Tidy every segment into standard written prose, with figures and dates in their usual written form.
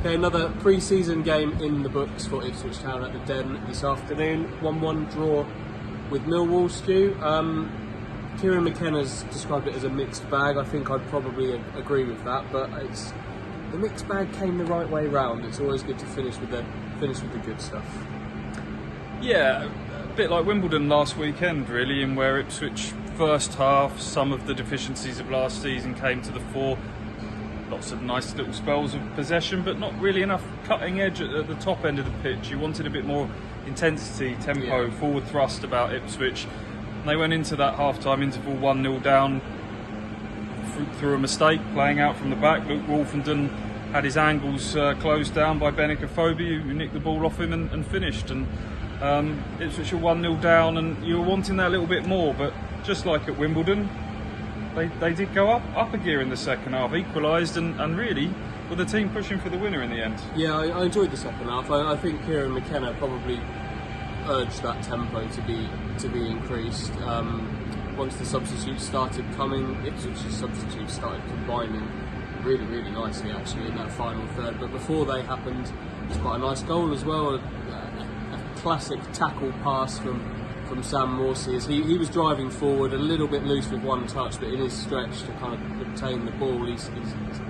Okay, another pre-season game in the books for Ipswich Town at the Den this afternoon. 1-1 draw with Millwall, Stu. Kieran McKenna's described it as a mixed bag. I think I'd probably agree with that, but the mixed bag came the right way round. It's always good to finish with the good stuff. Yeah, a bit like Wimbledon last weekend, really, in where Ipswich first half, some of the deficiencies of last season came to the fore. Lots of nice little spells of possession, but not really enough cutting edge at the top end of the pitch. You wanted a bit more intensity, tempo, forward thrust about Ipswich. And they went into that half-time interval 1-0 down through a mistake, playing out from the back. Luke Wolfenden had his angles closed down by Benica Phobie, who nicked the ball off him and finished. And Ipswich were 1-0 down, and you were wanting that a little bit more, but just like at Wimbledon, they did go up a gear in the second half, equalised, and really were the team pushing for the winner in the end. Yeah, I enjoyed the second half. I think Kieran McKenna probably urged that tempo to be increased. Once the substitutes started coming, Ipswich's substitutes started combining really, really nicely actually in that final third. But before they happened, it was quite a nice goal as well. A classic tackle pass from Sam Morsey as he was driving forward a little bit loose with one touch, but in his stretch to kind of obtain the ball, he's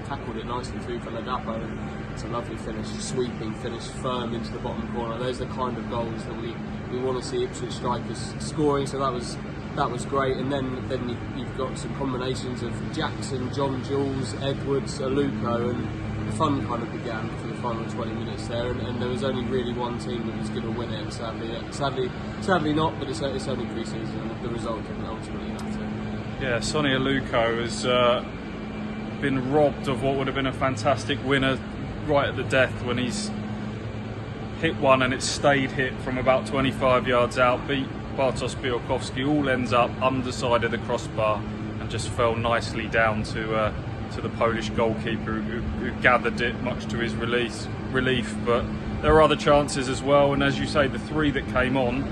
tackled it nicely through for Ladapo, and it's a lovely finish, sweeping finish, firm into the bottom corner. Those are the kind of goals that we want to see Ipswich strikers scoring, so that was great. And then you've got some combinations of Jackson, John Jules, Edwards, Aluko, and the fun kind of began for the final 20 minutes there, and there was only really one team that was going to win it. Sadly not, but it's only pre-season, and the result didn't ultimately matter. Yeah, Sonny Aluko has been robbed of what would have been a fantastic winner right at the death when he's hit one and it stayed hit from about 25 yards out, beat Bartosz Białkowski, all ends up underside of the crossbar and just fell nicely down to the Polish goalkeeper who gathered it, much to his relief. But there are other chances as well, and as you say, the three that came on,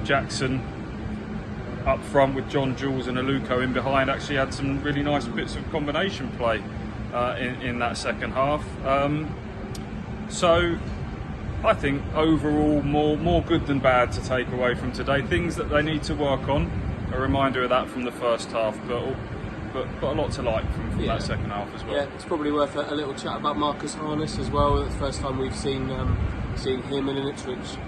Jackson up front with John Jules and Aluko in behind, actually had some really nice bits of combination play in that second half. So I think overall more good than bad to take away from today. Things that they need to work on, a reminder of that from the first half, but a lot to like from that second half as well. Yeah, it's probably worth a little chat about Marcus Harness as well. It's the first time we've seen him in an Ipswich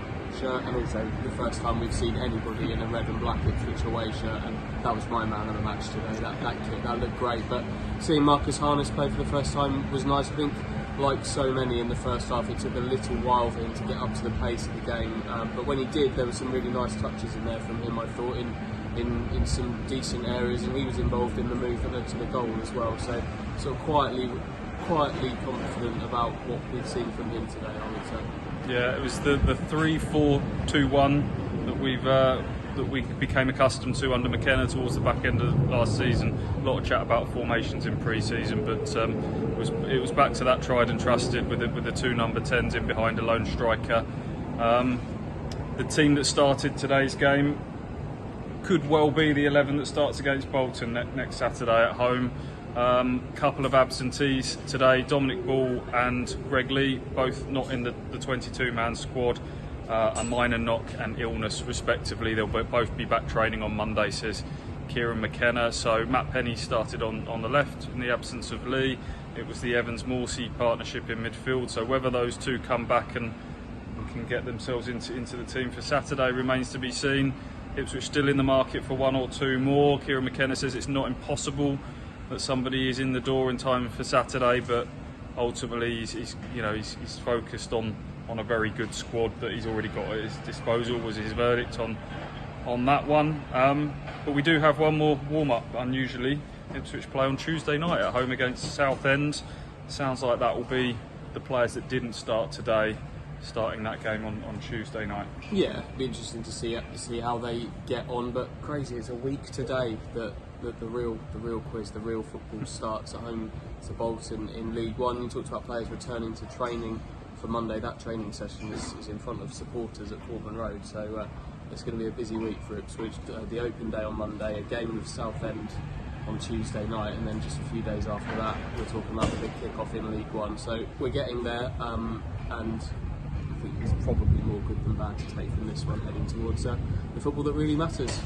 shirt, and also the first time we've seen anybody in a red and black Ipswich away shirt, and that was my man of the match today. That kit, that looked great. But seeing Marcus Harness play for the first time was nice. I think, like so many in the first half, it took a little while for him to get up to the pace of the game. But when he did, there were some really nice touches in there from him, I thought, in some decent areas, and he was involved in the move that led to the goal as well. So sort of quietly confident about what we've seen from him today, I would say. Yeah, it was the 3-4-2-1 that we became accustomed to under McKenna towards the back end of last season. A lot of chat about formations in pre-season, but it was back to that tried and trusted with the two number 10s in behind a lone striker. The team that started today's game could well be the 11 that starts against Bolton next Saturday at home. Couple of absentees today, Dominic Ball and Greg Lee, both not in the 22-man squad, a minor knock and illness respectively. They'll both be back training on Monday, says Kieran McKenna. So Matt Penny started on the left in the absence of Lee. It was the Evans-Morsey partnership in midfield, so whether those two come back and can get themselves into the team for Saturday remains to be seen. Ipswich still in the market for one or two more. Kieran McKenna says it's not impossible that somebody is in the door in time for Saturday, but ultimately he's focused on a very good squad that he's already got at his disposal, was his verdict on that one. But we do have one more warm-up, unusually. Ipswich play on Tuesday night at home against Southend. Sounds like that will be the players that didn't start today starting that game on Tuesday night. Yeah, it'd be interesting to see how they get on, but crazy, it's a week today that the real quiz, the real football starts at home to Bolton in League One. You talked about players returning to training for Monday. That training session is in front of supporters at Portman Road, so it's going to be a busy week for Ipswich. The open day on Monday, a game with Southend on Tuesday night, and then just a few days after that we're talking about the big kick-off in League One. So we're getting there, and I think there's probably more good than bad to take from this one, heading towards the football that really matters.